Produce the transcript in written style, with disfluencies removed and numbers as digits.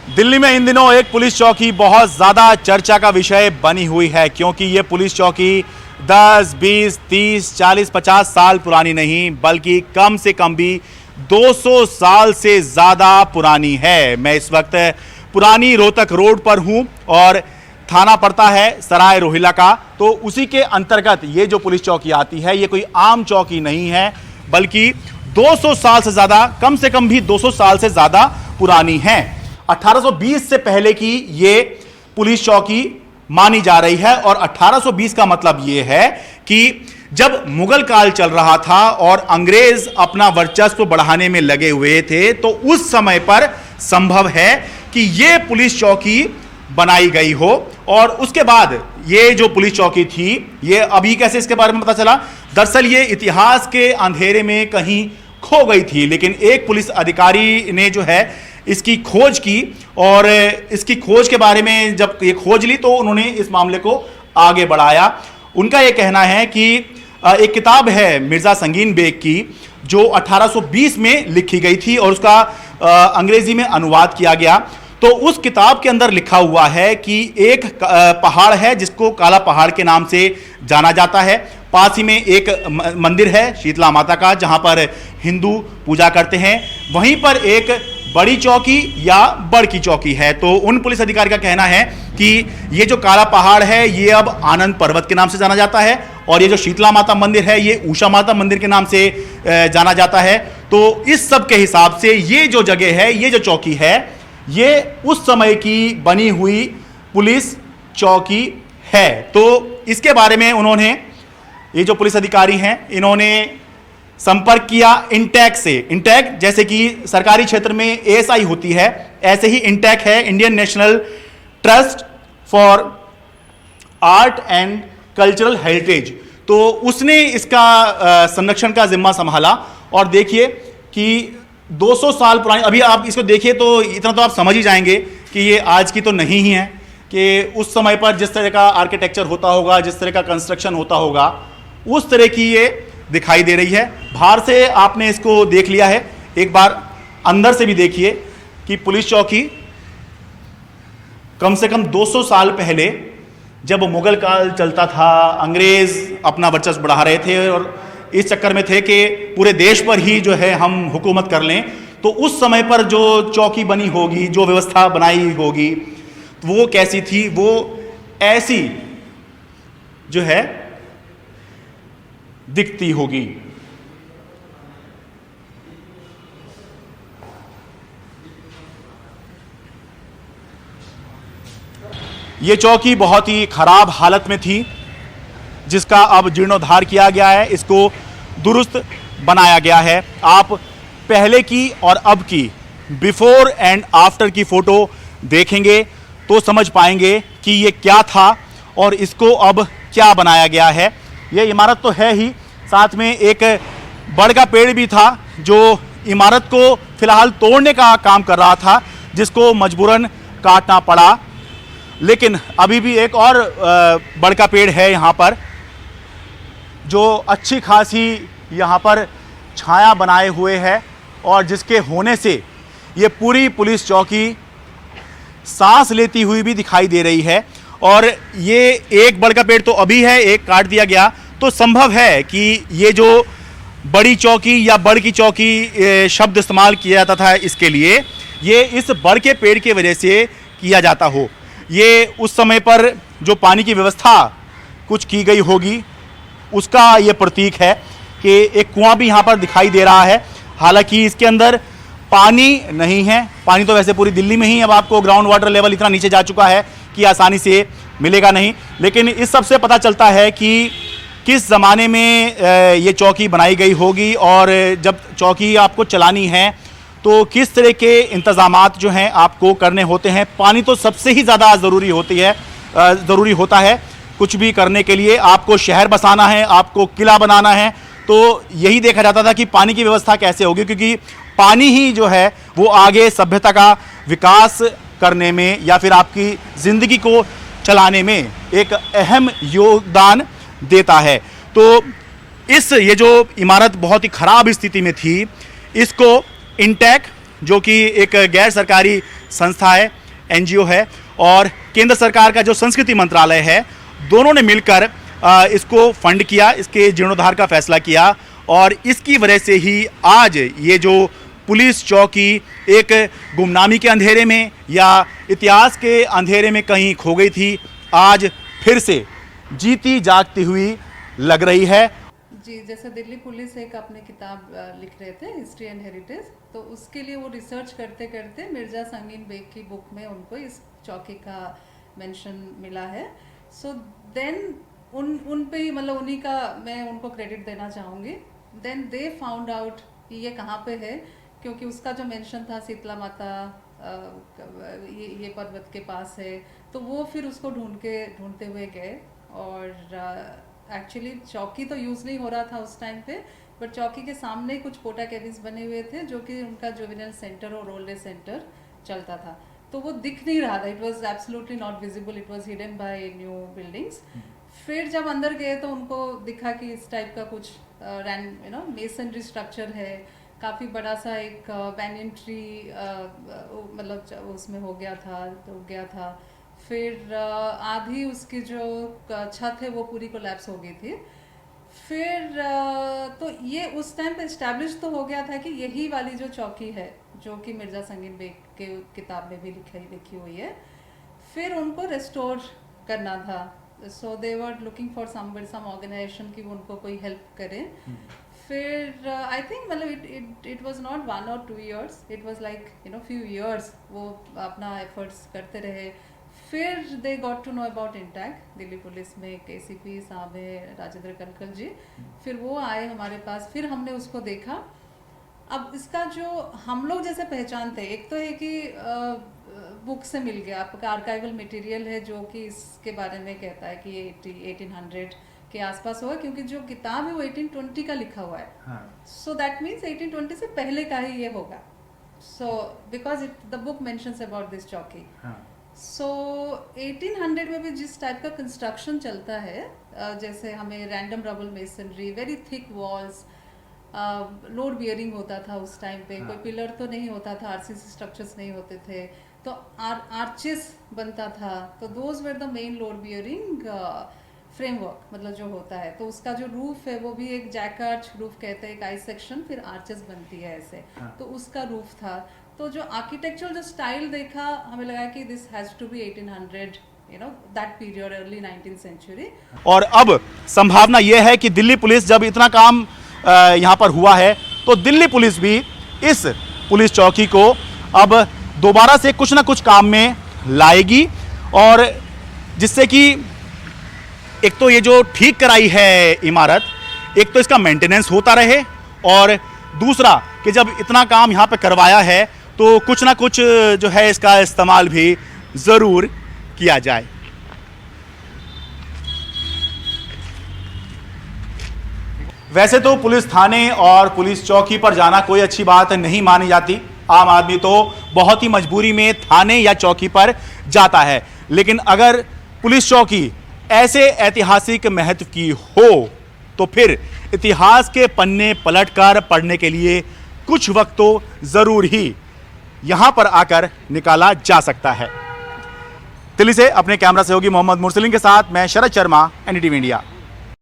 दिल्ली में इन दिनों एक पुलिस चौकी बहुत ज़्यादा चर्चा का विषय बनी हुई है, क्योंकि ये पुलिस चौकी 10, 20, 30, 40, 50 साल पुरानी नहीं, बल्कि कम से कम भी 200 साल से ज़्यादा पुरानी है। मैं इस वक्त पुरानी रोहतक रोड पर हूँ और थाना पड़ता है सराय रोहिला का। तो उसी के अंतर्गत ये जो पुलिस चौकी आती है, ये कोई आम चौकी नहीं है, बल्कि 200 साल से ज़्यादा, कम से कम भी 200 साल से ज़्यादा पुरानी है। 1820 से पहले की ये पुलिस चौकी मानी जा रही है। और 1820 का मतलब ये है कि जब मुगल काल चल रहा था और अंग्रेज अपना वर्चस्व बढ़ाने में लगे हुए थे, तो उस समय पर संभव है कि ये पुलिस चौकी बनाई गई हो। और उसके बाद ये जो पुलिस चौकी थी, ये अभी कैसे इसके बारे में पता चला, दरअसल ये इतिहास के अंधेरे में कहीं खो गई थी। लेकिन एक पुलिस अधिकारी ने जो है इसकी खोज की, और इसकी खोज के बारे में जब ये खोज ली तो उन्होंने इस मामले को आगे बढ़ाया। उनका ये कहना है कि एक किताब है मिर्ज़ा संगीन बेग की, जो 1820 में लिखी गई थी और उसका अंग्रेजी में अनुवाद किया गया। तो उस किताब के अंदर लिखा हुआ है कि एक पहाड़ है जिसको काला पहाड़ के नाम से जाना जाता है। पास ही में एक मंदिर है शीतला माता का, जहां पर हिंदू पूजा करते हैं। वहीं पर एक बड़ी चौकी या बड़ की चौकी है। तो उन पुलिस अधिकारी का कहना है कि ये जो काला पहाड़ है ये अब आनंद पर्वत के नाम से जाना जाता है, और ये जो शीतला माता मंदिर है ये उषा माता मंदिर के नाम से जाना जाता है। तो इस सब के हिसाब से ये जो जगह है, ये जो चौकी है, ये उस समय की बनी हुई पुलिस चौकी है। तो इसके बारे में उन्होंने, ये जो पुलिस अधिकारी हैं, इन्होंने संपर्क किया इंटैक से। इंटैक जैसे कि सरकारी क्षेत्र में एएसआई होती है, ऐसे ही इंटैक है, Indian national trust for art and cultural heritage. तो उसने इसका संरक्षण का जिम्मा संभाला। और देखिए कि 200 साल पुरानी, अभी आप इसको देखिए तो इतना तो आप समझ ही जाएंगे कि ये आज की तो नहीं ही है, कि उस समय पर जिस तरह का आर्किटेक्चर होता होगा, जिस तरह का कंस्ट्रक्शन होता होगा, उस तरह की ये दिखाई दे रही है। बाहर से आपने इसको देख लिया है, एक बार अंदर से भी देखिए कि पुलिस चौकी कम से कम 200 साल पहले, जब मुगल काल चलता था, अंग्रेज अपना वर्चस्व बढ़ा रहे थे और इस चक्कर में थे कि पूरे देश पर ही जो है हम हुकूमत कर लें, तो उस समय पर जो चौकी बनी होगी, जो व्यवस्था बनाई होगी, वो कैसी थी? वो ऐसी जो है दिखती होगी। ये चौकी बहुत ही खराब हालत में थी, जिसका अब जीर्णोद्धार किया गया है, इसको दुरुस्त बनाया गया है। आप पहले की और अब की बिफोर एंड आफ्टर की फोटो देखेंगे तो समझ पाएंगे कि ये क्या था और इसको अब क्या बनाया गया है। ये इमारत तो है ही, साथ में एक बड़ का पेड़ भी था जो इमारत को फिलहाल तोड़ने का काम कर रहा था, जिसको मजबूरन काटना पड़ा। लेकिन अभी भी एक और बड़ का पेड़ है यहाँ पर, जो अच्छी खासी यहाँ पर छाया बनाए हुए है, और जिसके होने से ये पूरी पुलिस चौकी सांस लेती हुई भी दिखाई दे रही है। और ये एक बड़ का पेड़ तो अभी है, एक काट दिया गया, तो संभव है कि ये जो बड़ी चौकी या बड़ की चौकी शब्द इस्तेमाल किया जाता था इसके लिए, ये इस बड़ के पेड़ की वजह से किया जाता हो। ये उस समय पर जो पानी की व्यवस्था कुछ की गई होगी, उसका ये प्रतीक है कि एक कुआं भी यहाँ पर दिखाई दे रहा है। हालांकि इसके अंदर पानी नहीं है, पानी तो वैसे पूरी दिल्ली में ही अब आपको ग्राउंड वाटर लेवल इतना नीचे जा चुका है कि आसानी से मिलेगा नहीं। लेकिन इस सब से पता चलता है कि किस ज़माने में ये चौकी बनाई गई होगी, और जब चौकी आपको चलानी है तो किस तरह के इंतज़ामात जो हैं आपको करने होते हैं। पानी तो सबसे ही ज़्यादा ज़रूरी होता है कुछ भी करने के लिए। आपको शहर बसाना है, आपको किला बनाना है, तो यही देखा जाता था कि पानी की व्यवस्था कैसे होगी, क्योंकि पानी ही जो है वो आगे सभ्यता का विकास करने में या फिर आपकी ज़िंदगी को चलाने में एक अहम योगदान देता है। तो ये जो इमारत बहुत ही ख़राब स्थिति में थी, इसको इंटैक, जो कि एक गैर सरकारी संस्था है, एनजीओ है और केंद्र सरकार का जो संस्कृति मंत्रालय है, दोनों ने मिलकर इसको फंड किया, इसके जीर्णोद्धार का फैसला किया और इसकी वजह से ही आज ये जो पुलिस चौकी एक गुमनामी के अंधेरे में या इतिहास के अंधेरे में कहीं खो गई थी, आज फिर से जीती जागती हुई लग रही है। जी, जैसे दिल्ली पुलिस एक अपनी किताब लिख रहे थे, हिस्ट्री एंड हेरिटेज, तो उसके लिए वो रिसर्च करते करते मिर्ज़ा संगीन बेग की बुक में उनको इस चौकी का मेंशन मिला है। सो देन उन पे ही मतलब उन्हीं का मैं उनको क्रेडिट देना चाहूँगी। देन दे फाउंड आउट कि ये कहाँ पे है, क्योंकि उसका जो मेंशन था शीतला माता ये पर्वत के पास है, तो वो फिर उसको ढूंढते हुए गए और एक्चुअली चौकी तो यूज़ नहीं हो रहा था उस टाइम पे, बट चौकी के सामने कुछ पोटा केबिन्स बने हुए थे जो कि उनका जुवेनाइल सेंटर और ओल्ड सेंटर चलता था, तो वो दिख नहीं रहा था। It was absolutely not visible, it was hidden bye new buildings. फिर जब अंदर गए तो उनको दिखा कि इस टाइप का कुछ मेसनरी स्ट्रक्चर है, काफ़ी बड़ा सा एक बैनियन ट्री मतलब उसमें हो गया था। फिर आधी उसकी जो छत है वो पूरी कोलैप्स हो गई थी। फिर तो ये उस टाइम पे इस्टेब्लिश तो हो गया था कि यही वाली जो चौकी है जो कि मिर्ज़ा संगीन बेग के किताब में भी लिखी हुई है, फिर उनको रिस्टोर करना था। So they were looking for some organisation की उनको कोई हेल्प करे। फिर आई थिंक मतलब it was not 1 or 2 years, it was like few years वो अपना एफर्ट्स करते रहे। फिर they got to know about INTACH, Delhi police में एक एसीपी साहब है राजेंद्र कनकल जी, फिर वो आए हमारे पास, फिर हमने उसको देखा। अब इसका जो हम लोग जैसे पहचानते, एक तो है कि बुक से मिल गया, आपका आर्काइवल मटेरियल है जो कि इसके बारे में कहता है कि 1800 के आसपास हुआ, क्योंकि जो किताब है वो 1820 का लिखा हुआ है। सो दैट मीन्स 1820 से पहले का ही ये होगा। So because the book mentions about this चौकी। सो 1800 में भी जिस टाइप का कंस्ट्रक्शन चलता है, जैसे हमें random rubble masonry, very thick walls, load bearing होता था उस टाइम पे, कोई पिलर तो नहीं होता था, आरसीसी स्ट्रक्चर्स नहीं होते थे, तो आर्चेस बनता था, तो those were the main load bearing framework मतलब जो होता है। तो उसका जो रूफ है वो भी एक जैक आर्च रूफ कहते हैं, एक आई सेक्शन, फिर आर्चेस बनती है ऐसे, तो उसका रूफ था। तो जो आर्किटेक्चरल जो स्टाइल देखा, हमें लगा कि this has to be 1800, that period, early 19th century। और अब संभावना यह है कि दिल्ली पुलिस जब इतना काम यहाँ पर हुआ है, तो दिल्ली पुलिस भी इस पुलिस चौकी को अब दोबारा से कुछ ना कुछ काम में लाएगी, और जिससे कि एक तो ये जो ठीक कराई है इमारत, एक तो इसका मेंटेनेंस होता रहे, और दूसरा कि जब इतना काम यहाँ पे करवाया है तो कुछ ना कुछ जो है इसका इस्तेमाल भी ज़रूर किया जाए। वैसे तो पुलिस थाने और पुलिस चौकी पर जाना कोई अच्छी बात नहीं मानी जाती, आम आदमी तो बहुत ही मजबूरी में थाने या चौकी पर जाता है, लेकिन अगर पुलिस चौकी ऐसे ऐतिहासिक महत्व की हो तो फिर इतिहास के पन्ने पलटकर पढ़ने के लिए कुछ वक्त तो ज़रूर ही यहाँ पर आकर निकाला जा सकता है। दिल्ली से अपने कैमरा सहयोगी मोहम्मद मुरसलीन के साथ मैं शरद शर्मा, एनडीटीवी इंडिया।